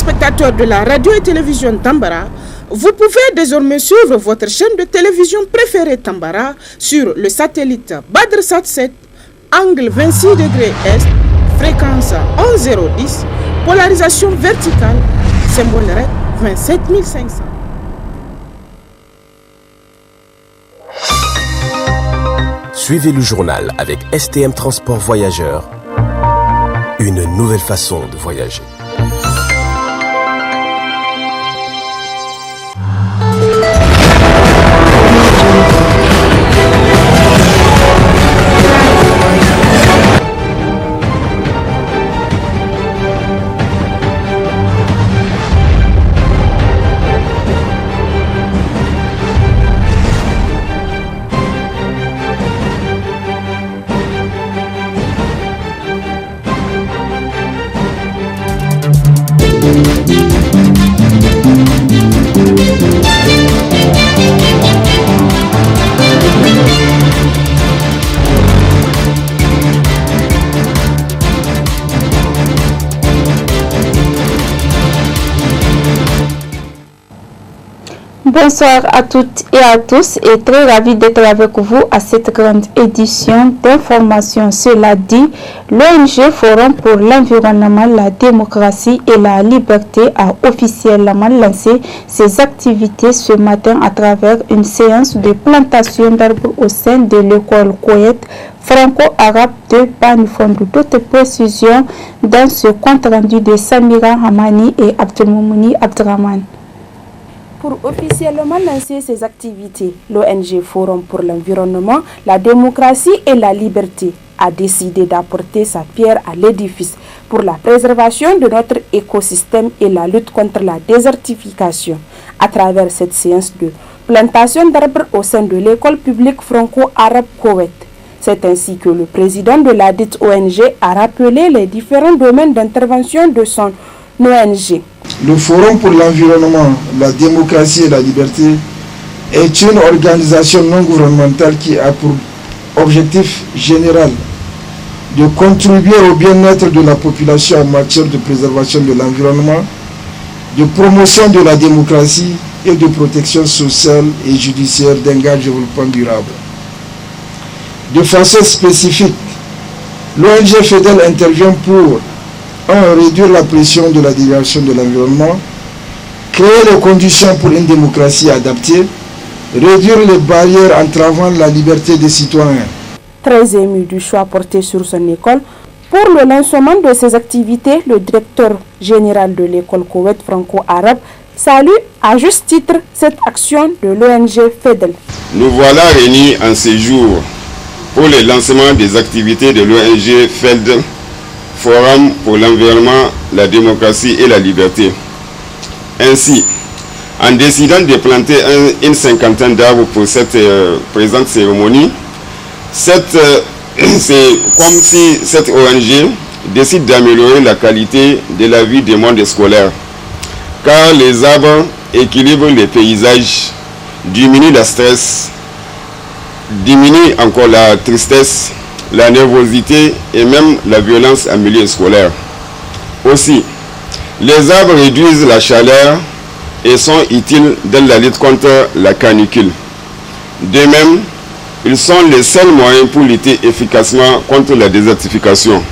téléspectateurs de la radio et télévision Tambara, vous pouvez désormais suivre votre chaîne de télévision préférée Tambara sur le satellite Badrsat 7, angle 26 degrés Est, fréquence 11010, polarisation verticale, symbole REC 27500. Suivez le journal avec STM Transport Voyageurs, une nouvelle façon de voyager. Bonsoir à toutes et à tous et très ravi d'être avec vous à cette grande édition d'information. Cela dit, l'ONG Forum pour l'environnement, la démocratie et la liberté a officiellement lancé ses activités ce matin à travers une séance de plantation d'arbres au sein de l'école Koweït franco-arabe de Banifondou. D'autres précisions dans ce compte rendu de Samira Hamani et Abdelmoumouni Abdraman. Pour officiellement lancer ses activités, l'ONG Forum pour l'environnement, la démocratie et la liberté a décidé d'apporter sa pierre à l'édifice pour la préservation de notre écosystème et la lutte contre la désertification à travers cette séance de plantation d'arbres au sein de l'école publique franco-arabe Koweït. C'est ainsi que le président de la dite ONG a rappelé les différents domaines d'intervention de son ONG. Le Forum pour l'environnement, la démocratie et la liberté est une organisation non gouvernementale qui a pour objectif général de contribuer au bien-être de la population en matière de préservation de l'environnement, de promotion de la démocratie et de protection sociale et judiciaire d'un développement durable. De façon spécifique, l'ONG FEDEL intervient pour réduire la pression de la dégradation de l'environnement, créer les conditions pour une démocratie adaptée, réduire les barrières entravant la liberté des citoyens. Très ému du choix porté sur son école, pour le lancement de ses activités, le directeur général de l'école Koweït franco-arabe salue à juste titre cette action de l'ONG FEDEL. Nous voilà réunis en ce jour pour le lancement des activités de l'ONG FEDEL, Forum pour l'environnement, la démocratie et la liberté. Ainsi, en décidant de planter une cinquantaine d'arbres pour cette présente cérémonie, c'est comme si cette ONG décide d'améliorer la qualité de la vie des mondes scolaires. Car les arbres équilibrent les paysages, diminuent le stress, diminuent encore la tristesse, la nervosité et même la violence en milieu scolaire. Aussi, les arbres réduisent la chaleur et sont utiles dans la lutte contre la canicule. De même, ils sont les seuls moyens pour lutter efficacement contre la désertification.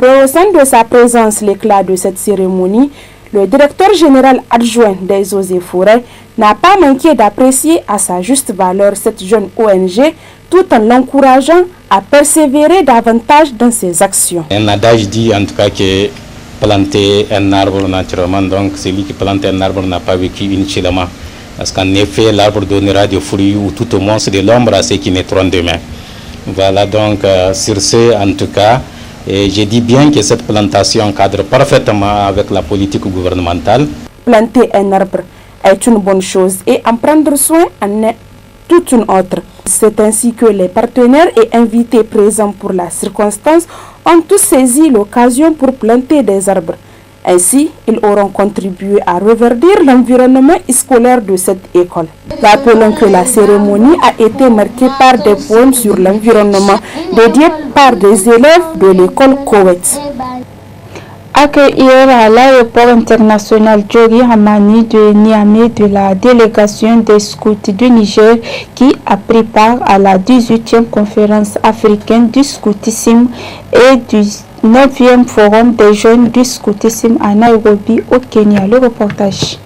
Rehaussant de sa présence l'éclat de cette cérémonie, le directeur général adjoint des eaux et forêts n'a pas manqué d'apprécier à sa juste valeur cette jeune ONG tout en l'encourageant à persévérer davantage dans ses actions. Un adage dit en tout cas que planter un arbre naturellement, donc celui qui plante un arbre n'a pas vécu inutilement. Parce qu'en effet, l'arbre donnera des fruits ou tout au moins c'est de l'ombre à ceux qui naîtront demain. Voilà donc sur ce en tout cas, et je dis bien que cette plantation cadre parfaitement avec la politique gouvernementale. Planter un arbre est une bonne chose et en prendre soin en est toute une autre. C'est ainsi que les partenaires et invités présents pour la circonstance ont tous saisi l'occasion pour planter des arbres. Ainsi, ils auront contribué à reverdir l'environnement scolaire de cette école. Rappelons que la cérémonie a été marquée par des poèmes sur l'environnement dédiés par des élèves de l'école Koweït. accueillir à l'aéroport international Djori Hamani de Niamey de la délégation des scouts du Niger qui a pris part à la 18e conférence africaine du scoutisme et du 9e forum des jeunes du scoutisme à Nairobi au Kenya. Le reportage.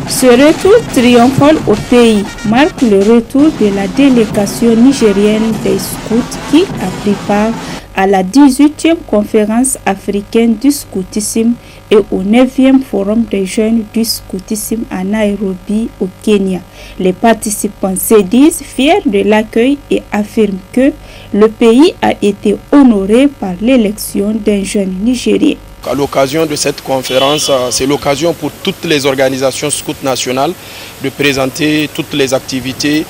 Ce retour triomphal au pays marque le retour de la délégation nigérienne des scouts qui a pris part à la 18e conférence africaine du scoutisme et au 9e forum des jeunes du scoutisme à Nairobi au Kenya. Les participants se disent fiers de l'accueil et affirment que le pays a été honoré par l'élection d'un jeune Nigérien. À l'occasion de cette conférence, c'est l'occasion pour toutes les organisations scouts nationales de présenter toutes les activités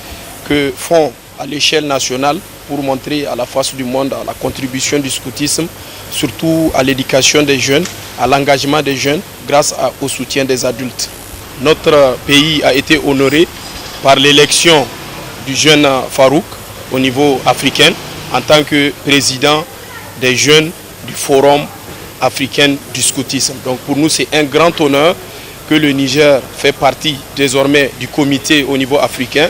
que font à l'échelle nationale pour montrer à la face du monde la contribution du scoutisme, surtout à l'éducation des jeunes, à l'engagement des jeunes grâce au soutien des adultes. Notre pays a été honoré par l'élection du jeune Farouk au niveau africain en tant que président des jeunes du Forum africain du scoutisme. Donc pour nous, c'est un grand honneur que le Niger fait partie désormais du comité au niveau africain.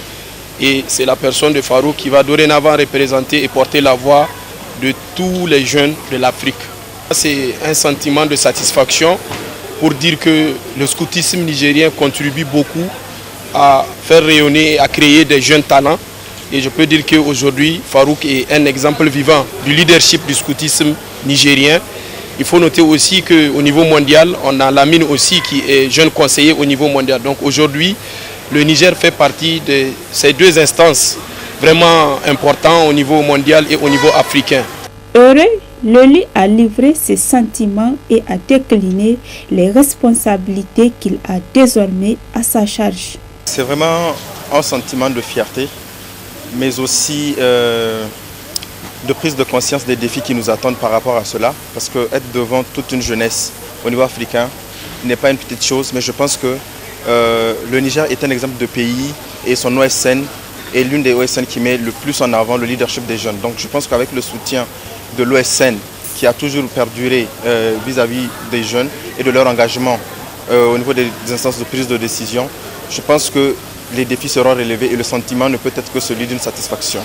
Et c'est la personne de Farouk qui va dorénavant représenter et porter la voix de tous les jeunes de l'Afrique. C'est un sentiment de satisfaction pour dire que le scoutisme nigérien contribue beaucoup à faire rayonner et à créer des jeunes talents. Et je peux dire qu'aujourd'hui, Farouk est un exemple vivant du leadership du scoutisme nigérien. Il faut noter aussi qu'au niveau mondial, on a Lamine aussi qui est jeune conseiller au niveau mondial. Donc aujourd'hui, le Niger fait partie de ces deux instances vraiment importantes au niveau mondial et au niveau africain. Heureux, Loli a livré ses sentiments et a décliné les responsabilités qu'il a désormais à sa charge. C'est vraiment un sentiment de fierté, mais aussi de prise de conscience des défis qui nous attendent par rapport à cela. Parce qu'être devant toute une jeunesse au niveau africain n'est pas une petite chose, mais je pense que le Niger est un exemple de pays et son OSN est l'une des OSN qui met le plus en avant le leadership des jeunes. Donc je pense qu'avec le soutien de l'OSN qui a toujours perduré vis-à-vis des jeunes et de leur engagement au niveau des instances de prise de décision, je pense que les défis seront relevés et le sentiment ne peut être que celui d'une satisfaction.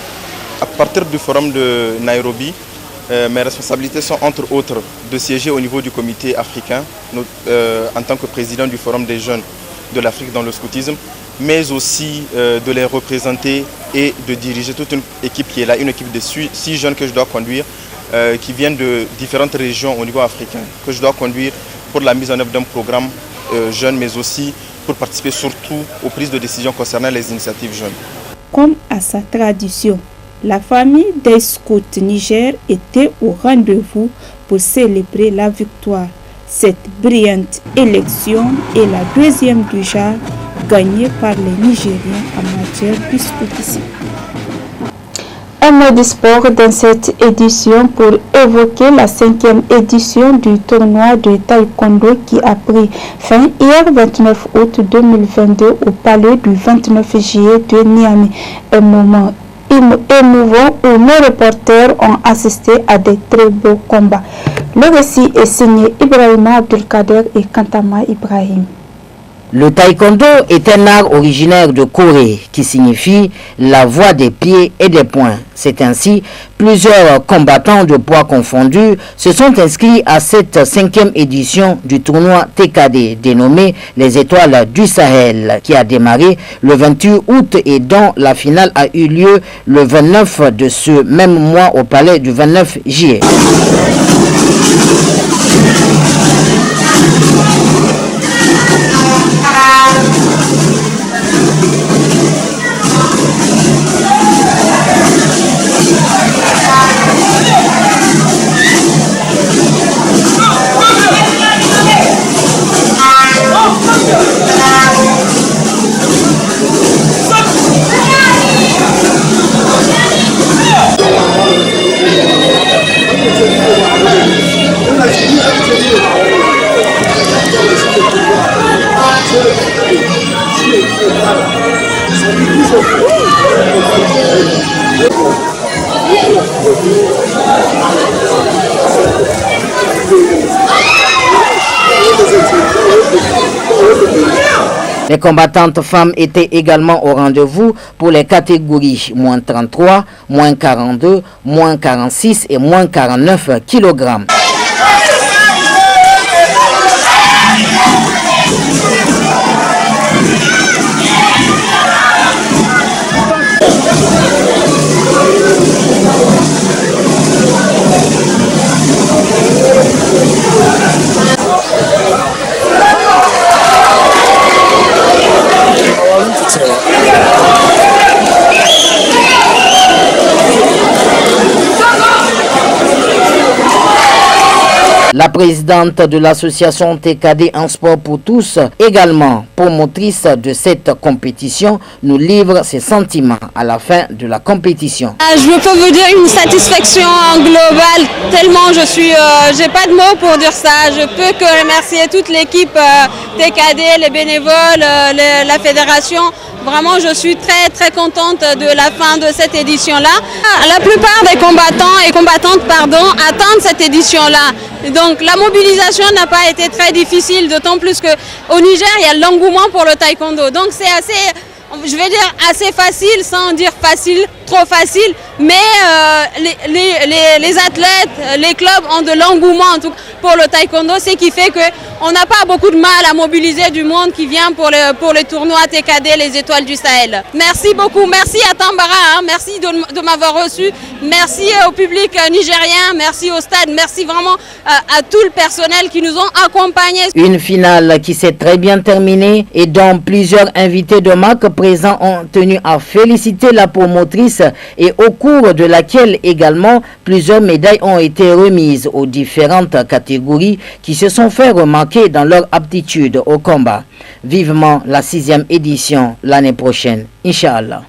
À partir du forum de Nairobi, mes responsabilités sont entre autres de siéger au niveau du comité africain en tant que président du forum des jeunes de l'Afrique dans le scoutisme, mais aussi de les représenter et de diriger toute une équipe qui est là, une équipe de 6 jeunes que je dois conduire, qui viennent de différentes régions au niveau africain, que je dois conduire pour la mise en œuvre d'un programme jeune, mais aussi pour participer surtout aux prises de décision concernant les initiatives jeunes. Comme à sa tradition, la famille des scouts Niger était au rendez-vous pour célébrer la victoire. Cette brillante élection est la deuxième du genre gagnée par les Nigériens en matière de scoutisme. Un mot de sport dans cette édition pour évoquer la 5e édition du tournoi de taekwondo qui a pris fin hier 29 août 2022 au palais du 29 juillet de Niamey. Un moment émouvant où nos reporters ont assisté à des très beaux combats. Le récit est signé Ibrahima Abdelkader et Kantama Ibrahim. Le taekwondo est un art originaire de Corée qui signifie la voie des pieds et des poings. C'est ainsi, plusieurs combattants de poids confondus se sont inscrits à cette 5e édition du tournoi TKD dénommé les Étoiles du Sahel qui a démarré le 28 août et dont la finale a eu lieu le 29 de ce même mois au palais du 29 juillet. Les combattantes femmes étaient également au rendez-vous pour les catégories moins 33, moins 42, moins 46 et moins 49 kg. La présidente de l'association TKD en sport pour tous, également promotrice de cette compétition, nous livre ses sentiments à la fin de la compétition. Je peux vous dire une satisfaction globale, tellement j'ai pas de mots pour dire ça. Je peux que remercier toute l'équipe TKD, les bénévoles, la fédération. Vraiment, je suis très très contente de la fin de cette édition-là. La plupart des combattants et combattantes attendent cette édition-là. Donc la mobilisation n'a pas été très difficile, d'autant plus qu'au Niger, il y a l'engouement pour le taekwondo. Donc c'est assez, je vais dire assez facile, sans dire facile, trop facile. Mais les athlètes, les clubs ont de l'engouement pour le taekwondo, ce qui fait qu'on n'a pas beaucoup de mal à mobiliser du monde qui vient pour les tournois TKD, les étoiles du Sahel. Merci beaucoup, merci à Tambara, merci de m'avoir reçu, merci au public nigérien, merci au stade, merci vraiment à tout le personnel qui nous ont accompagnés. Une finale qui s'est très bien terminée et dont plusieurs invités de marque présents ont tenu à féliciter la promotrice et au cours de laquelle également plusieurs médailles ont été remises aux différentes catégories qui se sont fait remarquer dans leur aptitude au combat. Vivement la 6e édition l'année prochaine, Inch'Allah.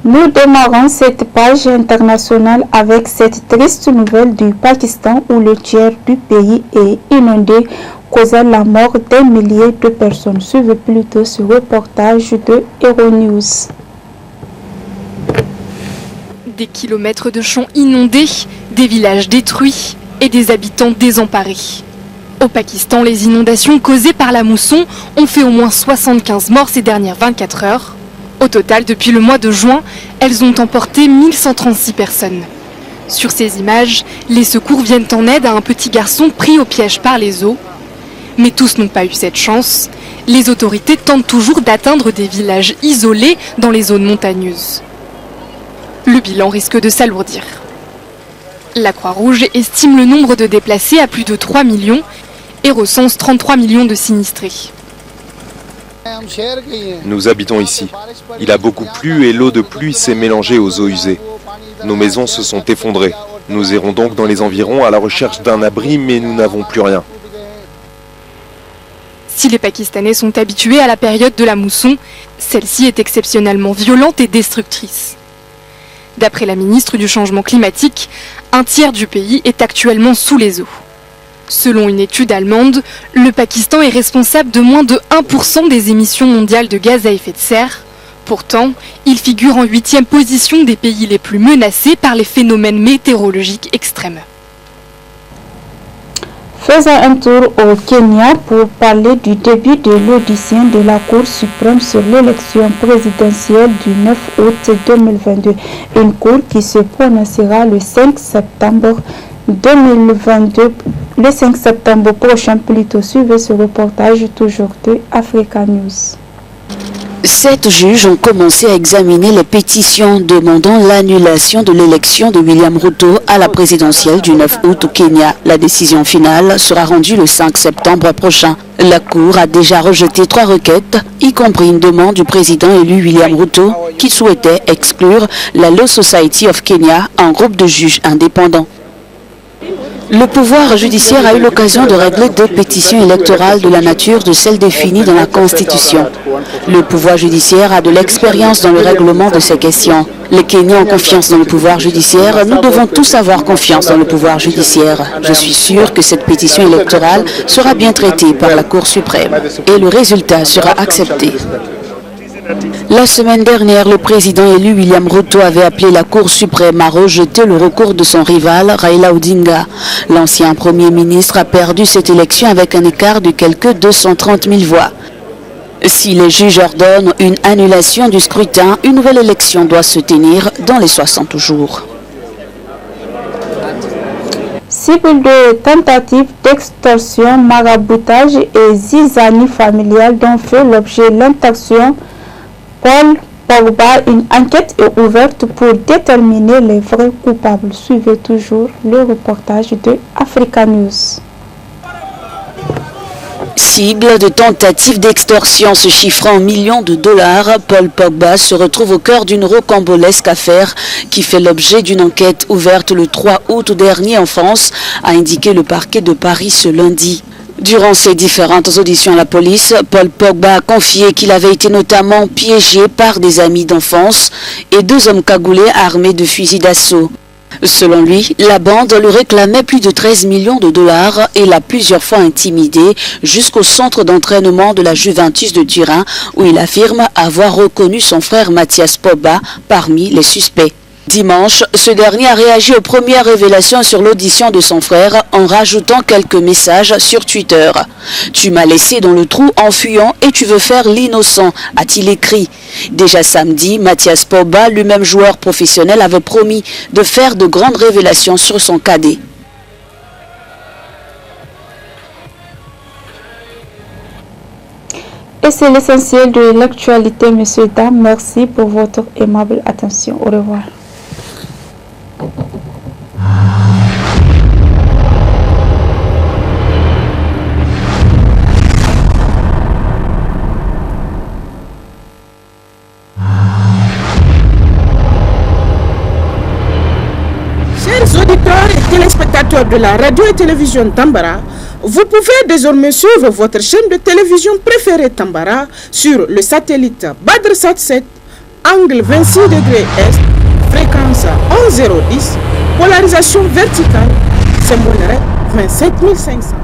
Nous démarrons cette page internationale avec cette triste nouvelle du Pakistan où le tiers du pays est inondé, causant la mort des milliers de personnes. Suivez plutôt ce reportage de Euronews. Des kilomètres de champs inondés, des villages détruits et des habitants désemparés. Au Pakistan, les inondations causées par la mousson ont fait au moins 75 morts ces dernières 24 heures. Au total, depuis le mois de juin, elles ont emporté 1136 personnes. Sur ces images, les secours viennent en aide à un petit garçon pris au piège par les eaux. Mais tous n'ont pas eu cette chance. Les autorités tentent toujours d'atteindre des villages isolés dans les zones montagneuses. Le bilan risque de s'alourdir. La Croix-Rouge estime le nombre de déplacés à plus de 3 millions et recense 33 millions de sinistrés. Nous habitons ici. Il a beaucoup plu et l'eau de pluie s'est mélangée aux eaux usées. Nos maisons se sont effondrées. Nous errons donc dans les environs à la recherche d'un abri, mais nous n'avons plus rien. Si les Pakistanais sont habitués à la période de la mousson, celle-ci est exceptionnellement violente et destructrice. D'après la ministre du Changement climatique, un tiers du pays est actuellement sous les eaux. Selon une étude allemande, le Pakistan est responsable de moins de 1% des émissions mondiales de gaz à effet de serre. Pourtant, il figure en 8e position des pays les plus menacés par les phénomènes météorologiques extrêmes. Faisons un tour au Kenya pour parler du début de l'audition de la Cour suprême sur l'élection présidentielle du 9 août 2022. Une cour qui se prononcera le 5 septembre 2022. Le 5 septembre prochain, plutôt. Suivez ce reportage toujours de Africa News. 7 juges ont commencé à examiner les pétitions demandant l'annulation de l'élection de William Ruto à la présidentielle du 9 août au Kenya. La décision finale sera rendue le 5 septembre prochain. La Cour a déjà rejeté 3 requêtes, y compris une demande du président élu William Ruto qui souhaitait exclure la Law Society of Kenya, un groupe de juges indépendants. Le pouvoir judiciaire a eu l'occasion de régler 2 pétitions électorales de la nature de celles définies dans la Constitution. Le pouvoir judiciaire a de l'expérience dans le règlement de ces questions. Les Kenyans ont confiance dans le pouvoir judiciaire. Nous devons tous avoir confiance dans le pouvoir judiciaire. Je suis sûr que cette pétition électorale sera bien traitée par la Cour suprême et le résultat sera accepté. La semaine dernière, le président élu William Ruto avait appelé la Cour suprême à rejeter le recours de son rival Raila Odinga. L'ancien premier ministre a perdu cette élection avec un écart de quelques 230 000 voix. Si les juges ordonnent une annulation du scrutin, une nouvelle élection doit se tenir dans les 60 jours. Cible de tentatives d'extorsion, maraboutage et zizanie familiale dont fait l'objet l'intention Paul Pogba, une enquête est ouverte pour déterminer les vrais coupables. Suivez toujours le reportage de Africa News. Cible de tentatives d'extorsion se chiffrant en millions de dollars, Paul Pogba se retrouve au cœur d'une rocambolesque affaire qui fait l'objet d'une enquête ouverte le 3 août dernier en France, a indiqué le parquet de Paris ce lundi. Durant ses différentes auditions à la police, Paul Pogba a confié qu'il avait été notamment piégé par des amis d'enfance et 2 hommes cagoulés armés de fusils d'assaut. Selon lui, la bande lui réclamait plus de 13 millions de dollars et l'a plusieurs fois intimidé jusqu'au centre d'entraînement de la Juventus de Turin où il affirme avoir reconnu son frère Mathias Pogba parmi les suspects. Dimanche, ce dernier a réagi aux premières révélations sur l'audition de son frère en rajoutant quelques messages sur Twitter. « Tu m'as laissé dans le trou en fuyant et tu veux faire l'innocent », a-t-il écrit. Déjà samedi, Mathias Pogba, lui-même joueur professionnel, avait promis de faire de grandes révélations sur son cadet. Et c'est l'essentiel de l'actualité, messieurs, dames. Merci pour votre aimable attention. Au revoir. Chers auditeurs et téléspectateurs de la radio et télévision Tambara, vous pouvez désormais suivre votre chaîne de télévision préférée Tambara sur le satellite BadrSat 7, angle 26 degrés Est, fréquence 11010, polarisation verticale, symbole REC 27500.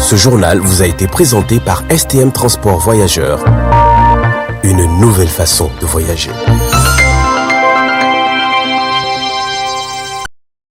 Ce journal vous a été présenté par STM Transport Voyageurs. Une nouvelle façon de voyager.